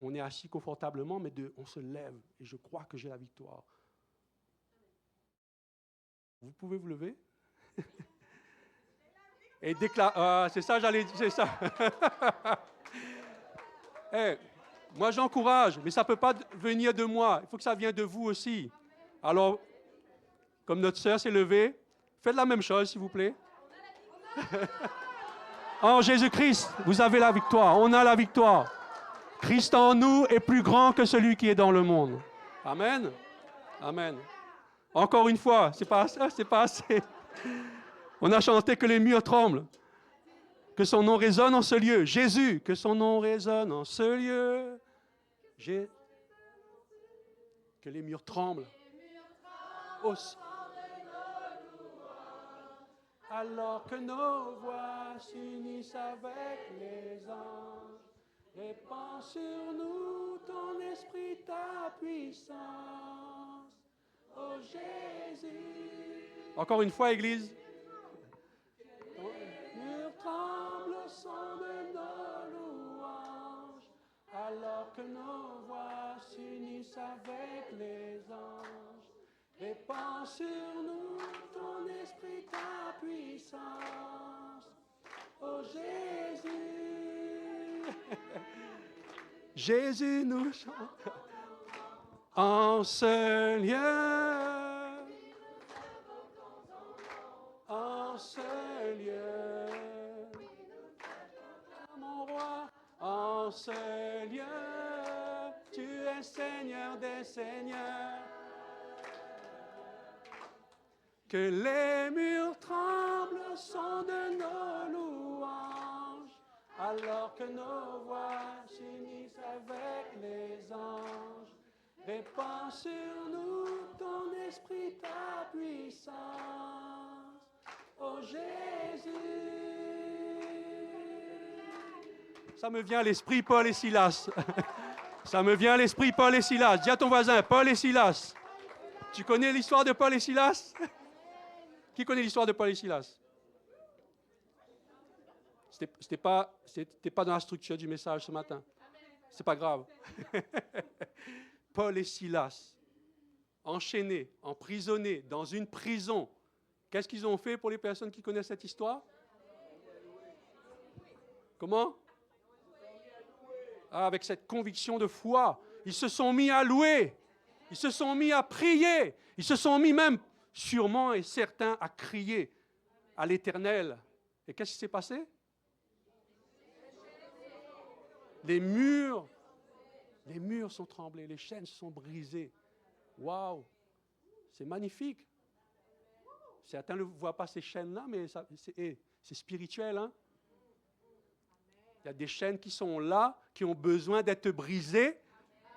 On est assis confortablement, mais on se lève et je crois que j'ai la victoire. Vous pouvez vous lever? Et déclarer. C'est ça, j'allais dire, c'est ça. Hey, moi, j'encourage, mais ça ne peut pas venir de moi. Il faut que ça vienne de vous aussi. Alors, comme notre sœur s'est levée, faites la même chose, s'il vous plaît. En Jésus-Christ, vous avez la victoire. On a la victoire. Christ en nous est plus grand que celui qui est dans le monde. Amen. Amen. Encore une fois, c'est pas assez. On a chanté que les murs tremblent, que son nom résonne en ce lieu. Jésus, que son nom résonne en ce lieu. Que les murs tremblent. Alors que nos voix s'unissent avec les anges, répands sur nous ton esprit, ta puissance. Oh Jésus. Encore une fois, Église. Les murs tremblent au son de nos louanges, alors que nos voix s'unissent avec les anges. Répands sur nous ton esprit, ta puissance. Oh Jésus. Jésus nous chante en ce lieu. En ce lieu. Mon roi, en ce lieu. Tu es Seigneur des seigneurs. Que les murs tremblent au son de nos louanges, alors que nos voix s'unissent avec les anges. Répands sur nous ton esprit, ta puissance. Oh Jésus. Ça me vient à l'esprit Paul et Silas. Ça me vient à l'esprit Paul et Silas. Dis à ton voisin, Paul et Silas. Tu connais l'histoire de Paul et Silas? Qui connaît l'histoire de Paul et Silas? C'était pas dans la structure du message ce matin. C'est pas grave. Paul et Silas, enchaînés, emprisonnés dans une prison. Qu'est-ce qu'ils ont fait pour les personnes qui connaissent cette histoire? Comment? Ah, avec cette conviction de foi, ils se sont mis à louer. Ils se sont mis à prier. Ils se sont mis même, sûrement et certains, à crier à l'Éternel. Et qu'est-ce qui s'est passé? Les murs sont tremblés, les chaînes se sont brisées. Waouh! C'est magnifique. Certains ne voient pas ces chaînes-là, mais c'est spirituel. Hein? Il y a des chaînes qui sont là, qui ont besoin d'être brisées.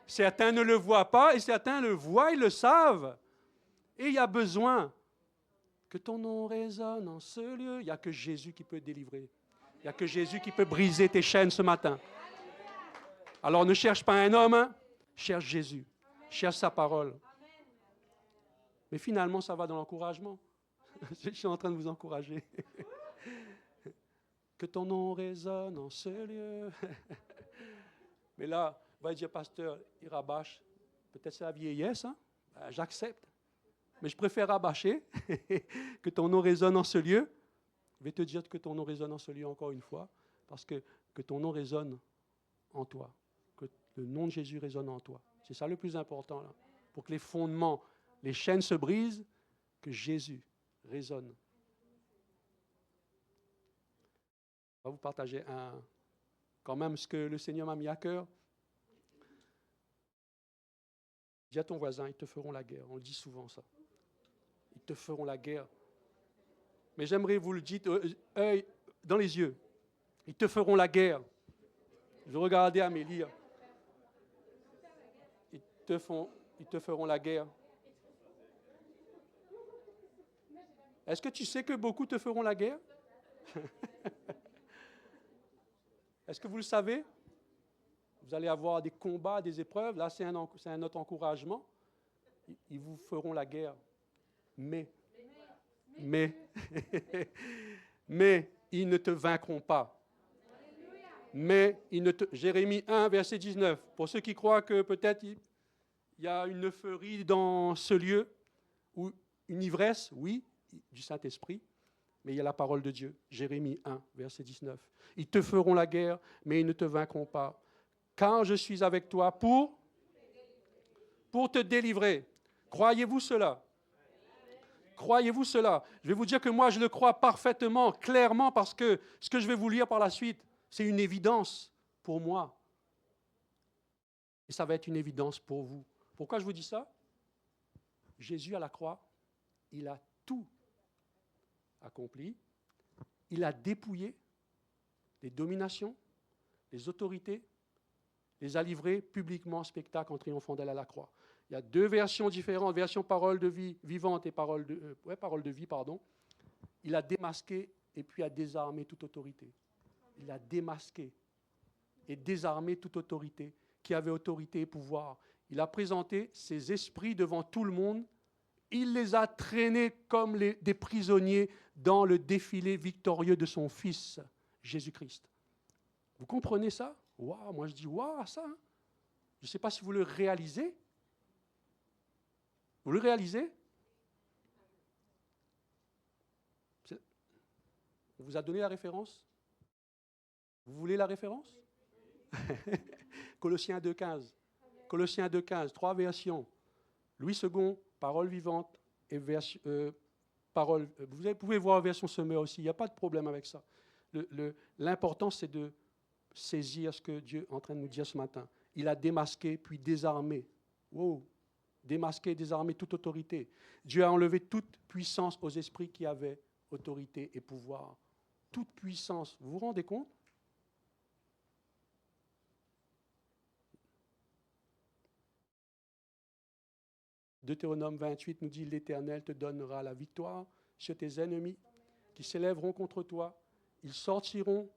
Certains ne le voient pas et certains le voient, ils le savent. Et il y a besoin que ton nom résonne en ce lieu. Il n'y a que Jésus qui peut délivrer. Il n'y a que Jésus qui peut briser tes chaînes ce matin. Alors ne cherche pas un homme, hein? Cherche Jésus. Cherche sa parole. Mais finalement, ça va dans l'encouragement. Je suis en train de vous encourager. Que ton nom résonne en ce lieu. Mais là, va dire, pasteur, il rabâche. Peut-être c'est la vieillesse, hein? Ben, j'accepte. Mais je préfère rabâcher. Que ton nom résonne en ce lieu. Je vais te dire que ton nom résonne en ce lieu encore une fois. Parce que ton nom résonne en toi. Que le nom de Jésus résonne en toi. C'est ça le plus important, là. Pour que les fondements, les chaînes se brisent, que Jésus résonne. Je vais vous partager quand même ce que le Seigneur m'a mis à cœur. Dis à ton voisin, ils te feront la guerre. On le dit souvent, ça. Ils te feront la guerre. Mais j'aimerais vous le dire dans les yeux. Ils te feront la guerre. Je regardais Amélie. Ils te feront la guerre. Est-ce que tu sais que beaucoup te feront la guerre? Est-ce que vous le savez? Vous allez avoir des combats, des épreuves. Là, c'est un autre encouragement. Ils vous feront la guerre. Mais ils ne te vaincront pas. Mais Jérémie 1, verset 19. Pour ceux qui croient que peut-être il y a une euphorie dans ce lieu, ou une ivresse, oui, du Saint-Esprit, mais il y a la parole de Dieu. Jérémie 1, verset 19. Ils te feront la guerre, mais ils ne te vaincront pas. Car je suis avec toi pour te délivrer. Croyez-vous cela? Croyez-vous cela? Je vais vous dire que moi, je le crois parfaitement, clairement, parce que ce que je vais vous lire par la suite, c'est une évidence pour moi. Et ça va être une évidence pour vous. Pourquoi je vous dis ça? Jésus à la croix, il a tout accompli. Il a dépouillé les dominations, les autorités, les a livrés publiquement en spectacle en triomphant d'elle à la croix. Il y a deux versions différentes, version parole de vie vivante et parole de vie, pardon. Il a démasqué et puis a désarmé toute autorité. Il a démasqué et désarmé toute autorité qui avait autorité et pouvoir. Il a présenté ses esprits devant tout le monde. Il les a traînés comme des prisonniers dans le défilé victorieux de son Fils, Jésus-Christ. Vous comprenez ça? Waouh, moi je dis waouh, ça. Hein? Je ne sais pas si vous le réalisez. Vous le réalisez? On vous a donné la référence? Vous voulez la référence? Colossiens 2,15. Colossiens 2,15, 3 versions. Louis II, parole vivante et parole. Vous pouvez voir la version Semeur aussi, il n'y a pas de problème avec ça. L'important, c'est de saisir ce que Dieu est en train de nous dire ce matin. Il a démasqué puis désarmé. Wow. Démasqué, désarmé toute autorité. Dieu a enlevé toute puissance aux esprits qui avaient autorité et pouvoir. Toute puissance. Vous vous rendez compte? Deutéronome 28 nous dit, l'Éternel te donnera la victoire sur tes ennemis qui s'élèveront contre toi. Ils sortiront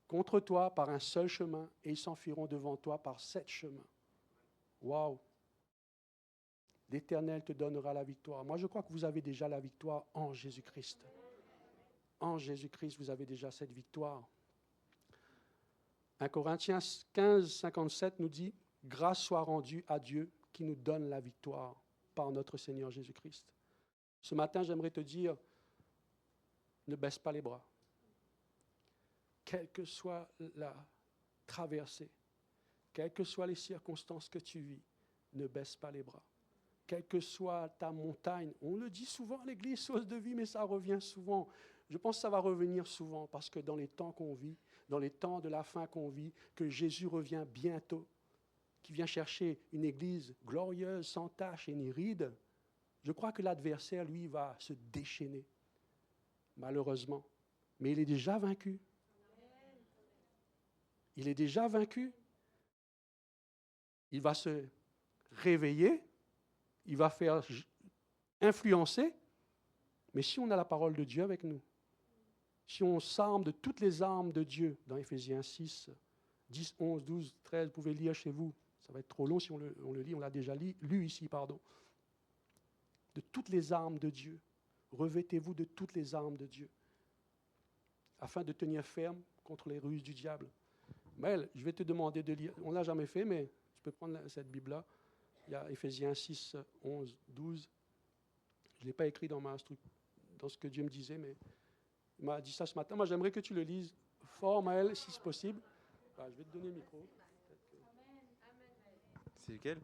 contre toi par un seul chemin et ils s'enfuiront devant toi par 7 chemins. Waouh! L'Éternel te donnera la victoire. Moi, je crois que vous avez déjà la victoire en Jésus-Christ. En Jésus-Christ, vous avez déjà cette victoire. 1 Corinthiens 15, 57 nous dit, grâce soit rendue à Dieu qui nous donne la victoire par notre Seigneur Jésus-Christ. Ce matin, j'aimerais te dire, ne baisse pas les bras. Quelle que soit la traversée, quelles que soient les circonstances que tu vis, ne baisse pas les bras. Quelle que soit ta montagne, on le dit souvent à l'église, source de vie, mais ça revient souvent. Je pense que ça va revenir souvent parce que dans les temps qu'on vit, dans les temps de la fin qu'on vit, que Jésus revient bientôt, qui vient chercher une église glorieuse, sans tache et ni ride, je crois que l'adversaire, lui, va se déchaîner, malheureusement. Mais il est déjà vaincu. Il est déjà vaincu. Il va se réveiller, il va faire influencer, mais si on a la parole de Dieu avec nous, si on s'arme de toutes les armes de Dieu, dans Éphésiens 6, 10, 11, 12, 13, vous pouvez lire chez vous, ça va être trop long si on le lit, on l'a déjà lu ici, pardon. De toutes les armes de Dieu, revêtez-vous de toutes les armes de Dieu, afin de tenir ferme contre les ruses du diable. Mel, je vais te demander de lire, on ne l'a jamais fait, mais tu peux prendre cette Bible-là. Il y a Éphésiens 6, 11, 12. Je ne l'ai pas écrit dans ce que Dieu me disait, mais il m'a dit ça ce matin. Moi, j'aimerais que tu le lises fort, Maël, si c'est possible. Je vais te donner le micro. C'est lequel?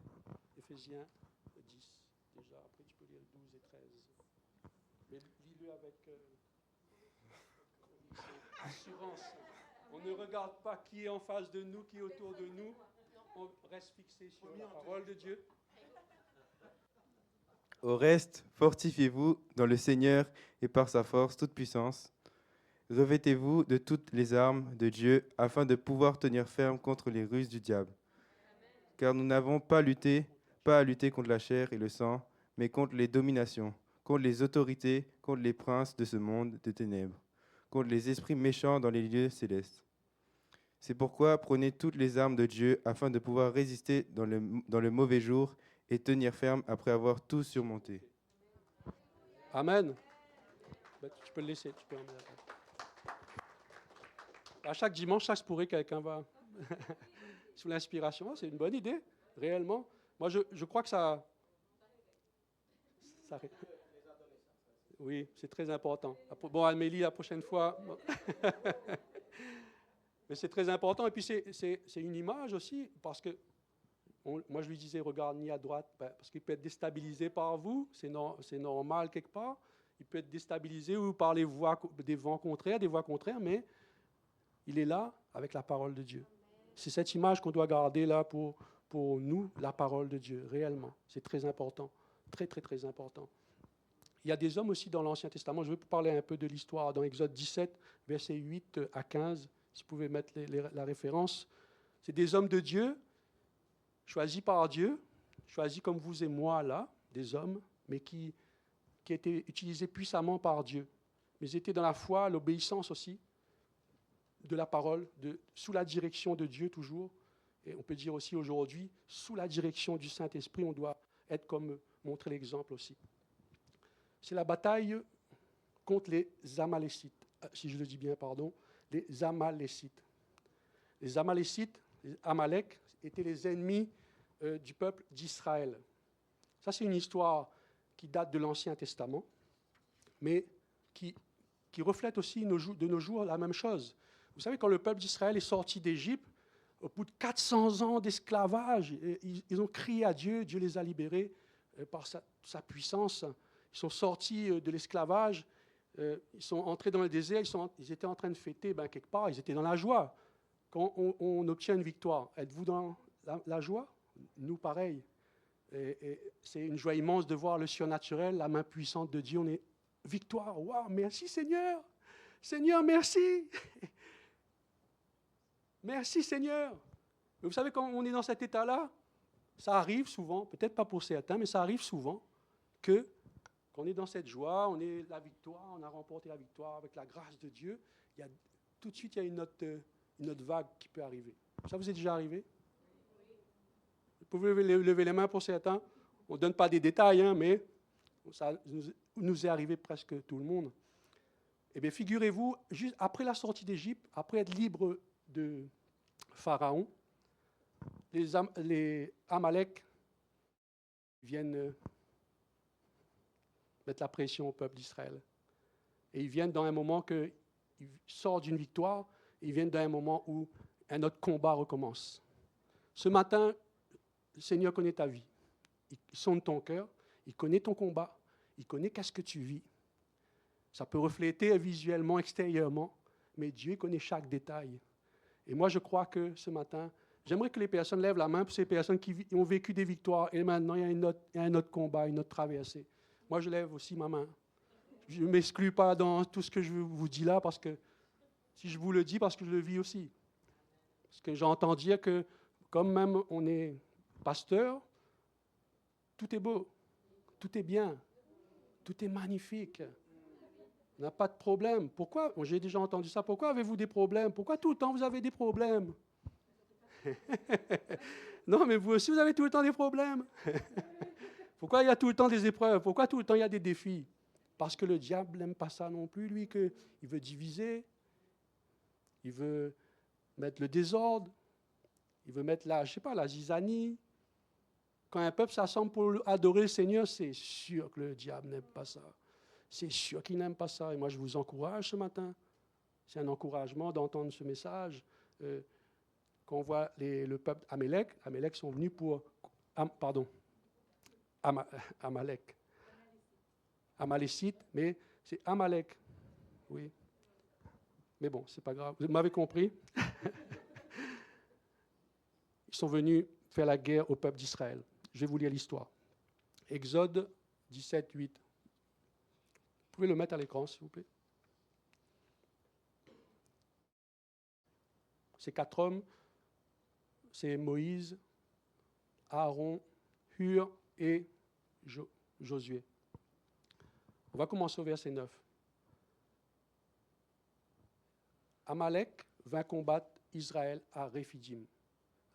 Éphésiens 10, déjà. Après, tu peux lire 12 et 13. Mais lis-le avec assurance. On ne regarde pas qui est en face de nous, qui est autour de nous. On reste fixé sur la parole de Dieu. Au reste, fortifiez-vous dans le Seigneur et par sa force toute puissance. Revêtez-vous de toutes les armes de Dieu afin de pouvoir tenir ferme contre les ruses du diable. Car nous n'avons pas à lutter contre la chair et le sang, mais contre les dominations, contre les autorités, contre les princes de ce monde de ténèbres, contre les esprits méchants dans les lieux célestes. C'est pourquoi prenez toutes les armes de Dieu afin de pouvoir résister dans le mauvais jour et tenir ferme après avoir tout surmonté. Amen. Tu peux le laisser. Tu peux À chaque dimanche, ça se pourrait que quelqu'un va sous l'inspiration. C'est une bonne idée, réellement. Moi, je crois que ça. Oui, c'est très important. Bon, Amélie, la prochaine fois. Mais c'est très important. Et puis, c'est une image aussi, parce que moi, je lui disais, regarde ni à droite, parce qu'il peut être déstabilisé par vous, c'est normal quelque part. Il peut être déstabilisé ou par des voix contraires, mais il est là avec la parole de Dieu. C'est cette image qu'on doit garder là pour nous, la parole de Dieu, réellement. C'est très important, très, très, très important. Il y a des hommes aussi dans l'Ancien Testament. Je vais vous parler un peu de l'histoire dans Exode 17, versets 8 à 15. Si vous pouvez mettre la référence. C'est des hommes de Dieu, choisis par Dieu, choisis comme vous et moi là, des hommes, mais qui étaient utilisés puissamment par Dieu. Mais ils étaient dans la foi, l'obéissance aussi de la parole, sous la direction de Dieu toujours. Et on peut dire aussi aujourd'hui, sous la direction du Saint-Esprit, on doit être comme montrer l'exemple aussi. C'est la bataille contre les Amalécites, si je le dis bien, pardon, les Amalécites. Les Amalécites, les Amalek, étaient les ennemis du peuple d'Israël. Ça, c'est une histoire qui date de l'Ancien Testament, mais qui reflète aussi de nos jours la même chose. Vous savez, quand le peuple d'Israël est sorti d'Égypte, au bout de 400 ans d'esclavage, ils ont crié à Dieu, Dieu les a libérés par sa puissance. Ils sont sortis de l'esclavage, ils sont entrés dans le désert, ils étaient en train de fêter quelque part, ils étaient dans la joie. Quand on obtient une victoire, êtes-vous dans la joie? Nous, pareil. Et c'est une joie immense de voir le surnaturel, la main puissante de Dieu. On est victoire, waouh, merci Seigneur! Seigneur, merci! Merci Seigneur! Mais vous savez, quand on est dans cet état-là, ça arrive souvent, peut-être pas pour certains, mais ça arrive souvent, qu'on est dans cette joie, on est la victoire, on a remporté la victoire avec la grâce de Dieu. Tout de suite, il y a une autre vague qui peut arriver. Ça vous est déjà arrivé? Vous pouvez lever les mains pour certains. On ne donne pas des détails, mais ça nous est arrivé presque tout le monde. Eh bien, figurez-vous, juste après la sortie d'Égypte, après être libre de Pharaon, les Amalek viennent mettre la pression au peuple d'Israël. Et ils viennent dans un moment qu'ils sortent d'une victoire, et ils viennent dans un moment où un autre combat recommence. Ce matin, le Seigneur connaît ta vie. Il sonde ton cœur, il connaît ton combat, il connaît qu'est-ce que tu vis. Ça peut refléter visuellement, extérieurement, mais Dieu connaît chaque détail. Et moi, je crois que ce matin, j'aimerais que les personnes lèvent la main pour ces personnes qui ont vécu des victoires et maintenant il y a un autre combat, une autre traversée. Moi, je lève aussi ma main. Je ne m'exclus pas dans tout ce que je vous dis là, parce que si je vous le dis, parce que je le vis aussi. Parce que j'entends dire que, comme même on est pasteur, tout est beau, tout est bien, tout est magnifique. On n'a pas de problème. Pourquoi? J'ai déjà entendu ça. Pourquoi avez-vous des problèmes? Pourquoi tout le temps vous avez des problèmes? Non, mais vous aussi, vous avez tout le temps des problèmes. Pourquoi il y a tout le temps des épreuves? Pourquoi tout le temps il y a des défis? Parce que le diable n'aime pas ça non plus, lui, il veut diviser, il veut mettre le désordre, il veut mettre la zizanie. Quand un peuple s'assemble pour adorer le Seigneur, c'est sûr que le diable n'aime pas ça. C'est sûr qu'il n'aime pas ça. Et moi, je vous encourage ce matin. C'est un encouragement d'entendre ce message. Quand on voit le peuple Amalek sont venus pour... Amalek. Amalécite, mais c'est Amalek. Oui. Mais bon, c'est pas grave. Vous m'avez compris? Ils sont venus faire la guerre au peuple d'Israël. Je vais vous lire l'histoire. Exode 17, 8. Vous pouvez le mettre à l'écran, s'il vous plaît. Ces 4 hommes, c'est Moïse, Aaron, Hur et Josué. On va commencer au verset 9. Amalek vint combattre Israël à Réphidim.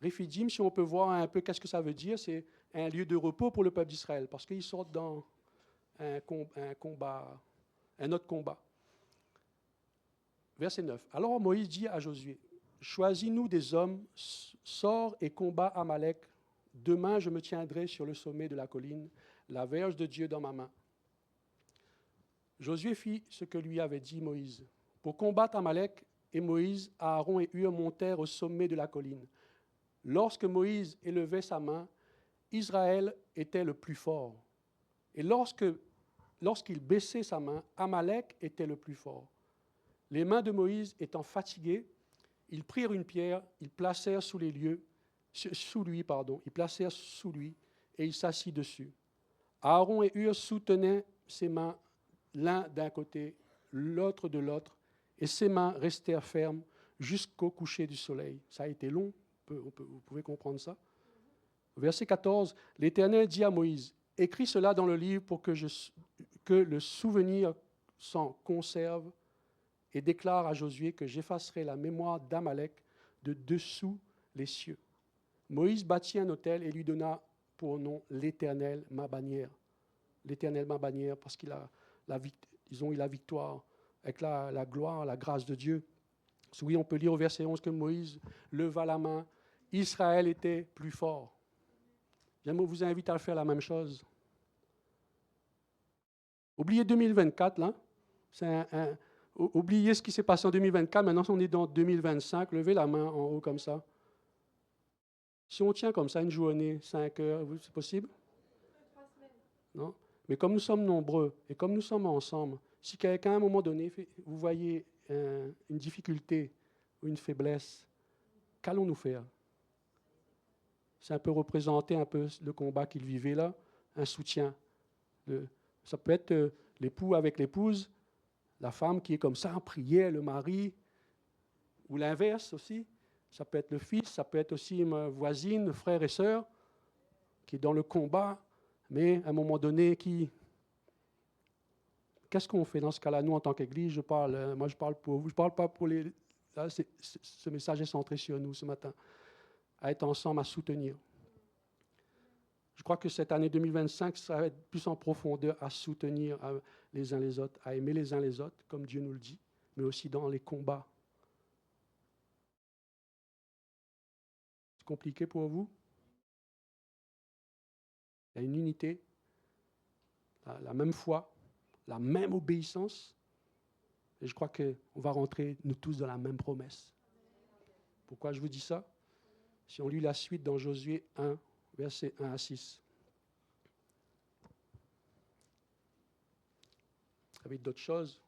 Réphidim, si on peut voir un peu qu'est-ce que ça veut dire, c'est un lieu de repos pour le peuple d'Israël, parce qu'ils sortent dans un autre combat. Verset 9. Alors Moïse dit à Josué, « Choisis-nous des hommes, sors et combat Amalek. Demain, je me tiendrai sur le sommet de la colline, la verge de Dieu dans ma main. » Josué fit ce que lui avait dit Moïse. Pour combattre Amalek, et Moïse, Aaron et Hur montèrent au sommet de la colline. Lorsque Moïse élevait sa main, Israël était le plus fort. Et lorsqu'il baissait sa main, Amalek était le plus fort. Les mains de Moïse étant fatiguées, ils prirent une pierre, ils placèrent sous lui, et il s'assit dessus. Aaron et Hur soutenaient ses mains l'un d'un côté, l'autre de l'autre, et ses mains restèrent fermes jusqu'au coucher du soleil. Ça a été long, vous pouvez comprendre ça. Verset 14, l'Éternel dit à Moïse, « Écris cela dans le livre pour que le souvenir s'en conserve, et déclare à Josué que j'effacerai la mémoire d'Amalek de dessous les cieux. » Moïse bâtit un autel et lui donna pour nom l'Éternel, ma bannière. L'Éternel, ma bannière, parce qu'ils ont eu la victoire avec la gloire, la grâce de Dieu. Oui, on peut lire au verset 11 que Moïse leva la main. Israël était plus fort. Je vous invite à faire la même chose. Oubliez 2024, là. Oubliez ce qui s'est passé en 2024. Maintenant, on est dans 2025. Levez la main en haut comme ça. Si on tient comme ça une journée, 5 heures, c'est possible? 3 semaines. Non? Mais comme nous sommes nombreux et comme nous sommes ensemble, si quelqu'un, à un moment donné, vous voyez une difficulté ou une faiblesse, qu'allons-nous faire? C'est un peu représenter un peu le combat qu'il vivait là, un soutien. Ça peut être l'époux avec l'épouse, la femme qui est comme ça en prière, le mari, ou l'inverse aussi. Ça peut être le fils, ça peut être aussi ma voisine, frère et sœur, qui est dans le combat, mais à un moment donné, qu'est-ce qu'on fait dans ce cas-là? Nous, en tant qu'Église, je parle pour vous, je ne parle pas pour les... Là, ce message est centré sur nous ce matin, à être ensemble, à soutenir. Je crois que cette année 2025, ça va être plus en profondeur à soutenir les uns les autres, à aimer les uns les autres, comme Dieu nous le dit, mais aussi dans les combats. C'est compliqué pour vous? Il y a une unité, la même foi, la même obéissance. Et je crois qu'on va rentrer, nous tous, dans la même promesse. Pourquoi je vous dis ça? Si on lit la suite dans Josué 1, versets 1 à 6. Il y avait d'autres choses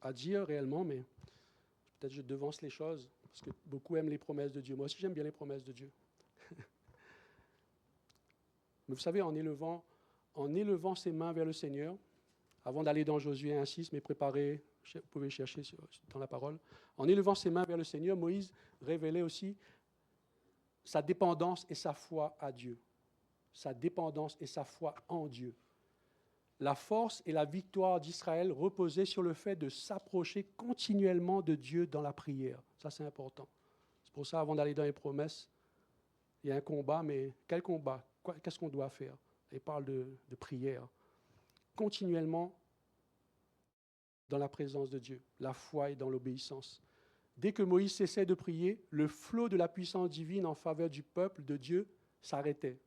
à dire réellement, mais peut-être je devance les choses, parce que beaucoup aiment les promesses de Dieu. Moi aussi, j'aime bien les promesses de Dieu. Mais vous savez, en élevant ses mains vers le Seigneur, avant d'aller dans Josué 1, 6, mais préparez, vous pouvez chercher dans la parole, en élevant ses mains vers le Seigneur, Moïse révélait aussi sa dépendance et sa foi à Dieu. Sa dépendance et sa foi en Dieu. La force et la victoire d'Israël reposaient sur le fait de s'approcher continuellement de Dieu dans la prière. Ça, c'est important. C'est pour ça, avant d'aller dans les promesses, il y a un combat, mais quel combat? Qu'est-ce qu'on doit faire? Il parle de prière. Continuellement dans la présence de Dieu, la foi et dans l'obéissance. Dès que Moïse cessait de prier, le flot de la puissance divine en faveur du peuple de Dieu s'arrêtait.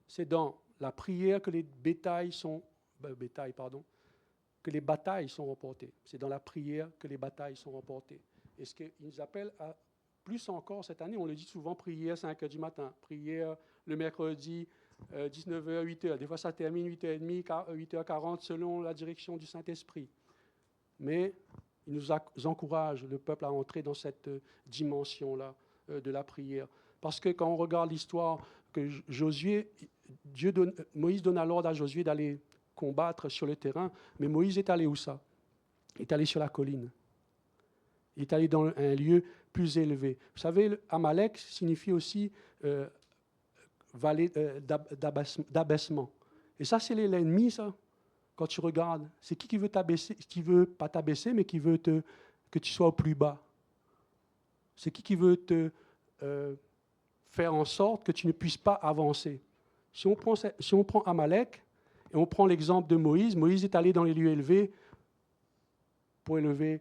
C'est dans la prière que les batailles sont remportées. C'est dans la prière que les batailles sont remportées. Et ce qu'ils nous appellent à plus encore cette année, on le dit souvent, prière 5 heures du matin, prière le mercredi 19h, 8h. Des fois, ça termine 8h30, 8h40 selon la direction du Saint-Esprit. Mais il nous encourage, le peuple, à entrer dans cette dimension-là de la prière. Parce que quand on regarde l'histoire que Moïse donne l'ordre à Josué d'aller combattre sur le terrain, mais Moïse est allé où ça? Il est allé sur la colline. Il est allé dans un lieu plus élevé. Vous savez, Amalek signifie aussi vallée d'abaissement. Et ça, c'est l'ennemi, ça. Quand tu regardes, c'est qui veut t'abaisser, qui veut pas t'abaisser, mais qui veut que tu sois au plus bas. C'est qui veut te faire en sorte que tu ne puisses pas avancer. Si on prend Amalek et on prend l'exemple de Moïse, Moïse est allé dans les lieux élevés pour élever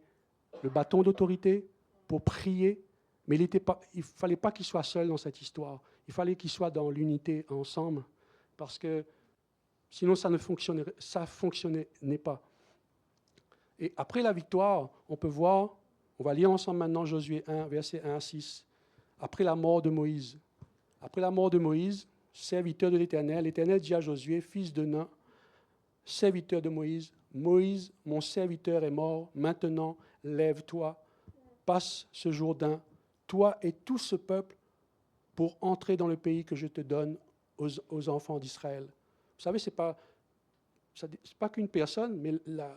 le bâton d'autorité pour prier, mais il ne fallait pas qu'il soit seul dans cette histoire. Il fallait qu'il soit dans l'unité ensemble, parce que sinon ça ne fonctionnait pas. Et après la victoire, on peut voir, on va lire ensemble maintenant Josué 1, versets 1 à 6, après la mort de Moïse. Après la mort de Moïse, serviteur de l'Éternel, l'Éternel dit à Josué, fils de Nun, serviteur de Moïse, Moïse, mon serviteur est mort, maintenant lève-toi, passe ce Jourdain, toi et tout ce peuple, pour entrer dans le pays que je te donne aux enfants d'Israël. Vous savez, ce n'est pas qu'une personne, mais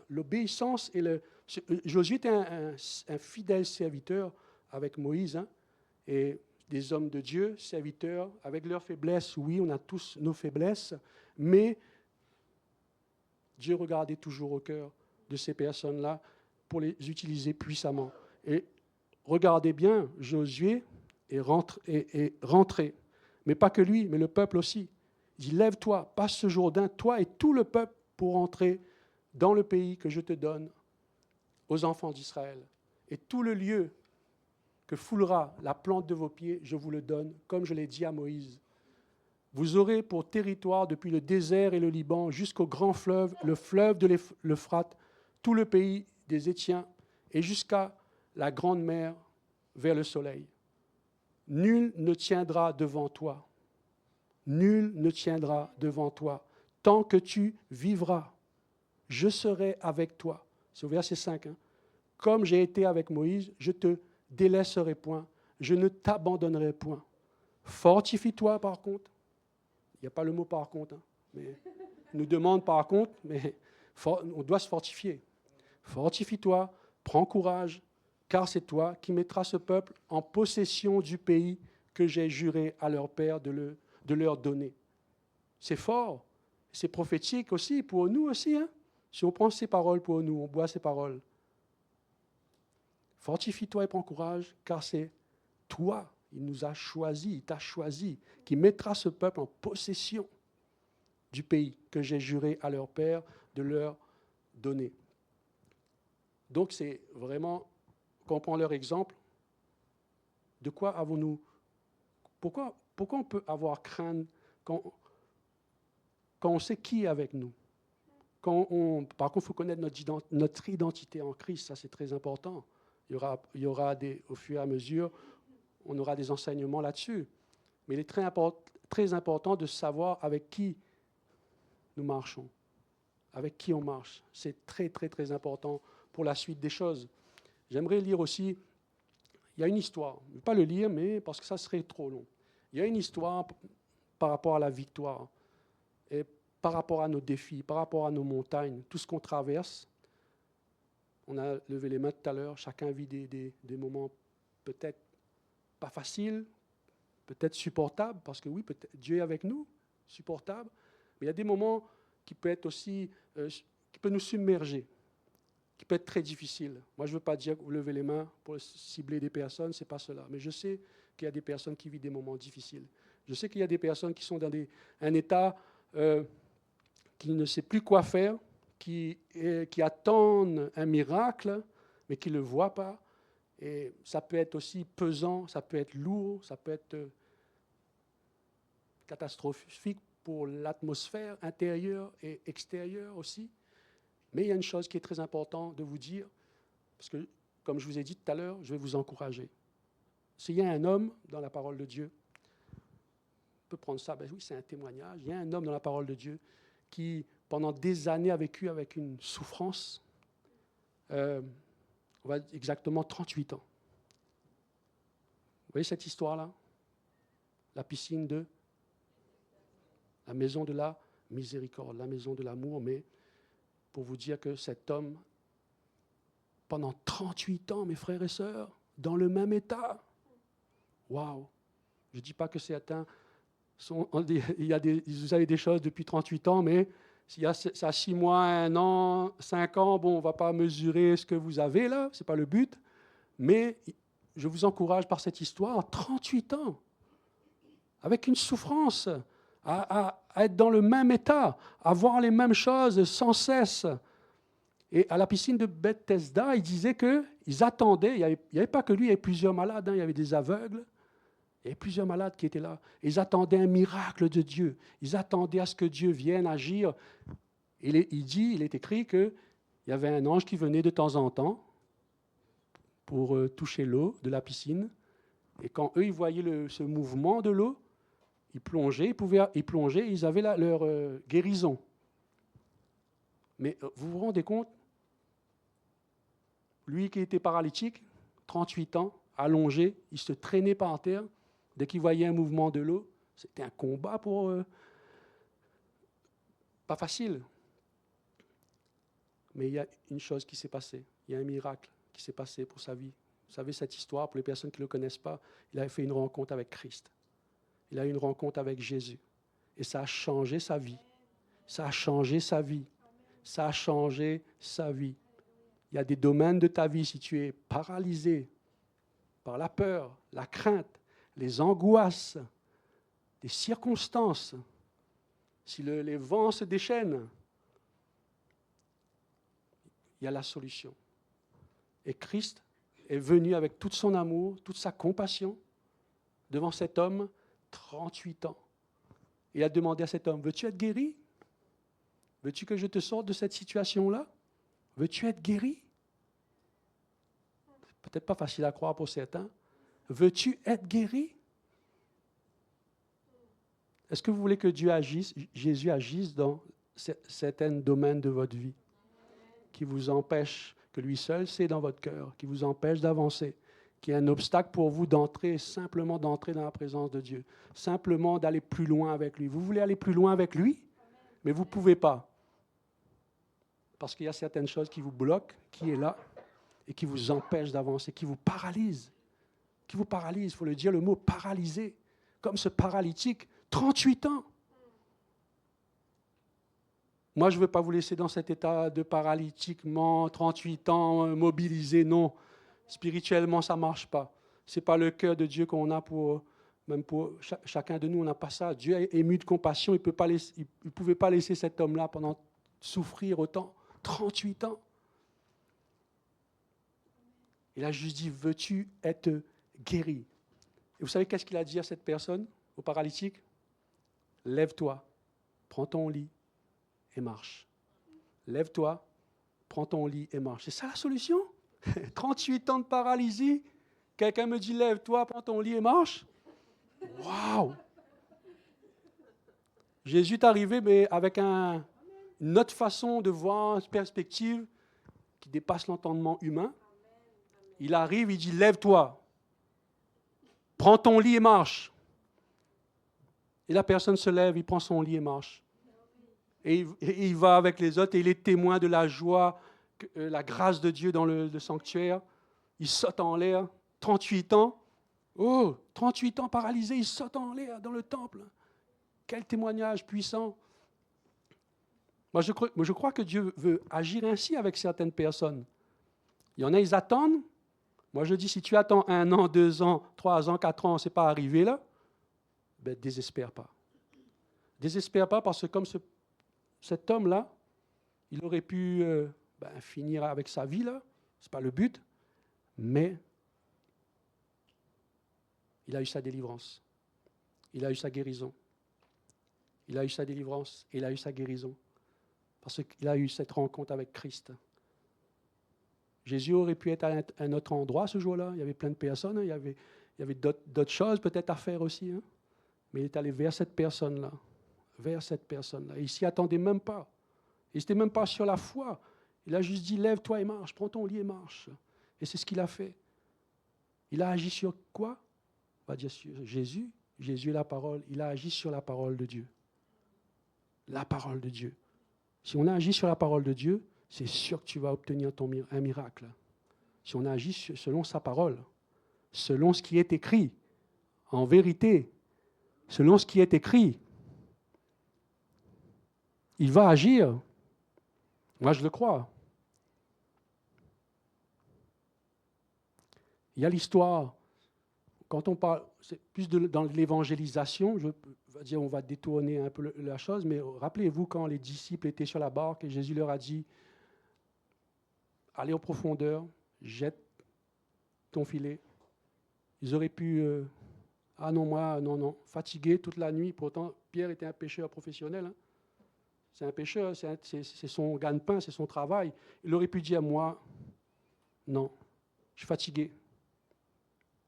l'obéissance et Josué était un fidèle serviteur avec Moïse, hein, et des hommes de Dieu, serviteurs, avec leurs faiblesses. Oui, on a tous nos faiblesses, mais Dieu regardait toujours au cœur de ces personnes-là pour les utiliser puissamment. Et regardez bien, Josué est rentré. Mais pas que lui, mais le peuple aussi. Il dit, lève-toi, passe ce Jourdain, toi et tout le peuple, pour entrer dans le pays que je te donne aux enfants d'Israël. Et tout le lieu que foulera la plante de vos pieds, je vous le donne, comme je l'ai dit à Moïse. Vous aurez pour territoire depuis le désert et le Liban jusqu'au grand fleuve, le fleuve de l'Euphrate, tout le pays des Hétiens et jusqu'à la grande mer vers le soleil. Nul ne tiendra devant toi. Nul ne tiendra devant toi. Tant que tu vivras, je serai avec toi. C'est au verset 5. Hein. Comme j'ai été avec Moïse, je te délaisserai point. Je ne t'abandonnerai point. Fortifie-toi par contre. Il n'y a pas le mot par contre, hein, mais il nous demande par contre, mais on doit se fortifier. Fortifie-toi, prends courage, car c'est toi qui mettras ce peuple en possession du pays que j'ai juré à leur père de leur donner. C'est fort, c'est prophétique aussi pour nous aussi. Hein? Si on prend ces paroles pour nous, on boit ces paroles. Fortifie-toi et prends courage, car c'est toi. Il nous a choisis, il t'a choisi, qui mettra ce peuple en possession du pays que j'ai juré à leur père de leur donner. Donc c'est vraiment, quand on prend leur exemple, de quoi avons-nous, pourquoi on peut avoir crainte quand on sait qui est avec nous? Par contre, il faut connaître notre identité en Christ, ça c'est très important. Il y aura au fur et à mesure, on aura des enseignements là-dessus. Mais il est très important de savoir avec qui nous marchons, avec qui on marche. C'est très, très, très important pour la suite des choses. J'aimerais lire aussi, il y a une histoire, je ne vais pas le lire, mais parce que ça serait trop long. Il y a une histoire par rapport à la victoire, et par rapport à nos défis, par rapport à nos montagnes, tout ce qu'on traverse. On a levé les mains tout à l'heure, chacun vit des moments peut-être pas faciles, peut-être supportables, parce que oui, Dieu est avec nous, supportable, mais il y a des moments qui peuvent être aussi, qui peuvent nous submerger, qui peuvent être très difficiles. Moi, je ne veux pas dire que vous levez les mains pour cibler des personnes, ce n'est pas cela. Mais je sais qu'il y a des personnes qui vivent des moments difficiles. Je sais qu'il y a des personnes qui sont dans un état qui ne sait plus quoi faire, qui attendent un miracle, mais qui ne le voient pas. Et ça peut être aussi pesant, ça peut être lourd, ça peut être catastrophique pour l'atmosphère intérieure et extérieure aussi. Mais il y a une chose qui est très importante de vous dire, parce que, comme je vous ai dit tout à l'heure, je vais vous encourager. S'il y a un homme dans la parole de Dieu, on peut prendre ça, ben oui, c'est un témoignage. Il y a un homme dans la parole de Dieu qui, pendant des années, a vécu avec une souffrance, on va dire exactement 38 ans. Vous voyez cette histoire-là? La piscine de la maison de la miséricorde, la maison de l'amour, mais pour vous dire que cet homme, pendant 38 ans, mes frères et sœurs, dans le même état, waouh! Je ne dis pas que certains vous avez des choses depuis 38 ans, mais s'il y a ça 6 mois, 1 an, 5 ans, bon, on ne va pas mesurer ce que vous avez là, ce n'est pas le but, mais je vous encourage par cette histoire, 38 ans, avec une souffrance, à être dans le même état, à voir les mêmes choses sans cesse. Et à la piscine de Bethesda, il disait qu'ils attendaient, il n'y avait pas que lui, il y avait plusieurs malades, il y avait des aveugles, il y avait plusieurs malades qui étaient là. Ils attendaient un miracle de Dieu. Ils attendaient à ce que Dieu vienne agir. Il est écrit qu'il y avait un ange qui venait de temps en temps pour toucher l'eau de la piscine. Et quand eux, ils voyaient ce mouvement de l'eau, ils plongeaient, ils avaient leur guérison. Mais vous vous rendez compte, lui qui était paralytique, 38 ans, allongé, il se traînait par terre. Dès qu'il voyait un mouvement de l'eau, c'était un combat pour... pas facile. Mais il y a une chose qui s'est passée. Il y a un miracle qui s'est passé pour sa vie. Vous savez, cette histoire, pour les personnes qui ne le connaissent pas, il a fait une rencontre avec Christ. Il a eu une rencontre avec Jésus. Et ça a changé sa vie. Ça a changé sa vie. Ça a changé sa vie. Il y a des domaines de ta vie, si tu es paralysé par la peur, la crainte, les angoisses, des circonstances, si les vents se déchaînent, il y a la solution. Et Christ est venu avec tout son amour, toute sa compassion devant cet homme, 38 ans. Il a demandé à cet homme, veux-tu être guéri? Veux-tu que je te sorte de cette situation-là? Veux-tu être guéri? C'est peut-être pas facile à croire pour certains. Veux-tu être guéri? Est-ce que vous voulez que Jésus agisse dans certains domaines de votre vie qui vous empêchent, que lui seul sait dans votre cœur, qui vous empêche d'avancer, qui est un obstacle pour vous simplement d'entrer dans la présence de Dieu, simplement d'aller plus loin avec lui. Vous voulez aller plus loin avec lui, mais vous ne pouvez pas. Parce qu'il y a certaines choses qui vous bloquent, qui est là, et qui vous empêchent d'avancer, qui vous paralysent. Qui vous paralysent, il faut le dire, le mot paralysé, comme ce paralytique, 38 ans. Moi, je ne veux pas vous laisser dans cet état de paralytiquement, 38 ans, mobilisé, non. Spirituellement, ça ne marche pas. Ce n'est pas le cœur de Dieu qu'on a même pour chacun de nous, on n'a pas ça. Dieu est ému de compassion, il ne pouvait pas laisser cet homme-là pendant souffrir autant, 38 ans. Il a juste dit, veux-tu être guéri? Et vous savez qu'est-ce qu'il a dit à cette personne, au paralytique? Lève-toi, prends ton lit et marche. Lève-toi, prends ton lit et marche. C'est ça la solution? 38 ans de paralysie, quelqu'un me dit, lève-toi, prends ton lit et marche. Waouh! Jésus est arrivé, mais avec une autre façon de voir, une perspective qui dépasse l'entendement humain. Il arrive, il dit, lève-toi, prends ton lit et marche. Et la personne se lève, il prend son lit et marche. Et il va avec les autres et il est témoin de la joie, la grâce de Dieu dans le sanctuaire. Il saute en l'air, 38 ans. Oh, 38 ans paralysé, il saute en l'air dans le temple. Quel témoignage puissant. Moi, je crois que Dieu veut agir ainsi avec certaines personnes. Il y en a, ils attendent. Moi, je dis, si tu attends 1 an, 2 ans, 3 ans, 4 ans, ce n'est pas arrivé là, ben, désespère pas. Désespère pas parce que comme cet homme-là, il aurait pu finir avec sa vie, là. Ce n'est pas le but, mais il a eu sa délivrance. Il a eu sa guérison. Il a eu sa délivrance et il a eu sa guérison. Parce qu'il a eu cette rencontre avec Christ. Jésus aurait pu être à un autre endroit ce jour-là. Il y avait plein de personnes. Il y avait d'autres choses peut-être à faire aussi. Hein. Mais il est allé vers cette personne-là. Vers cette personne-là. Et il ne s'y attendait même pas. Il n'était même pas sur la foi. Il a juste dit, lève-toi et marche. Prends ton lit et marche. Et c'est ce qu'il a fait. Il a agi sur quoi? On va dire sur Jésus. Jésus est la parole. Il a agi sur la parole de Dieu. La parole de Dieu. Si on a agi sur la parole de Dieu, c'est sûr que tu vas obtenir un miracle. Si on agit selon sa parole, selon ce qui est écrit, en vérité, selon ce qui est écrit, il va agir. Moi, je le crois. Il y a l'histoire. Quand on parle, c'est plus dans l'évangélisation, on va détourner un peu la chose, mais rappelez-vous quand les disciples étaient sur la barque et Jésus leur a dit, aller en profondeur, jette ton filet. Ils auraient pu, ah non, moi, non, fatigué toute la nuit. Pourtant, Pierre était un pêcheur professionnel. Hein. C'est un pêcheur, c'est son gagne-pain, c'est son travail. Il aurait pu dire, moi, non, je suis fatigué.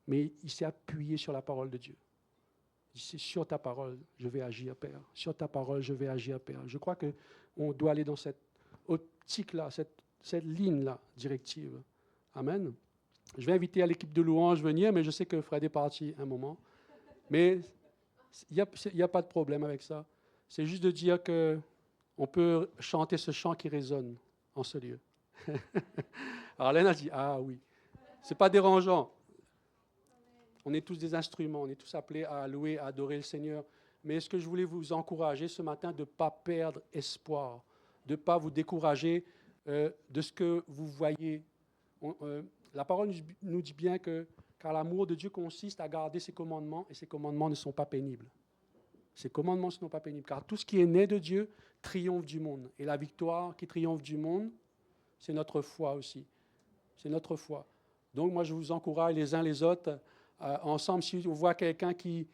Mais il s'est appuyé sur la parole de Dieu. Il dit, sur ta parole, je vais agir, Père. Sur ta parole, je vais agir, Père. Je crois qu'on doit aller dans cette optique-là, cette ligne-là, directive. Amen. Je vais inviter à l'équipe de louange venir, mais je sais que Fred est parti un moment. Mais il n'y a pas de problème avec ça. C'est juste de dire qu'on peut chanter ce chant qui résonne en ce lieu. Alors Alain a dit, ah oui, ce n'est pas dérangeant. On est tous des instruments, on est tous appelés à louer, à adorer le Seigneur. Mais est-ce que je voulais vous encourager ce matin de ne pas perdre espoir, de ne pas vous décourager de ce que vous voyez. La parole nous dit bien car l'amour de Dieu consiste à garder ses commandements, et ses commandements ne sont pas pénibles. Ces commandements ne sont pas pénibles, car tout ce qui est né de Dieu triomphe du monde. Et la victoire qui triomphe du monde, c'est notre foi aussi. C'est notre foi. Donc moi, je vous encourage les uns les autres, ensemble, si on voit quelqu'un qui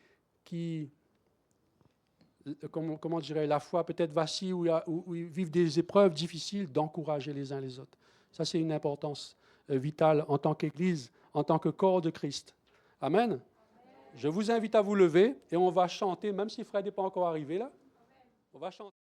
comment dirais, la foi peut-être vacille ou ils vivent des épreuves difficiles, d'encourager les uns les autres. Ça, c'est une importance vitale en tant qu'Église, en tant que corps de Christ. Amen. Je vous invite à vous lever et on va chanter, même si Fred n'est pas encore arrivé là, on va chanter.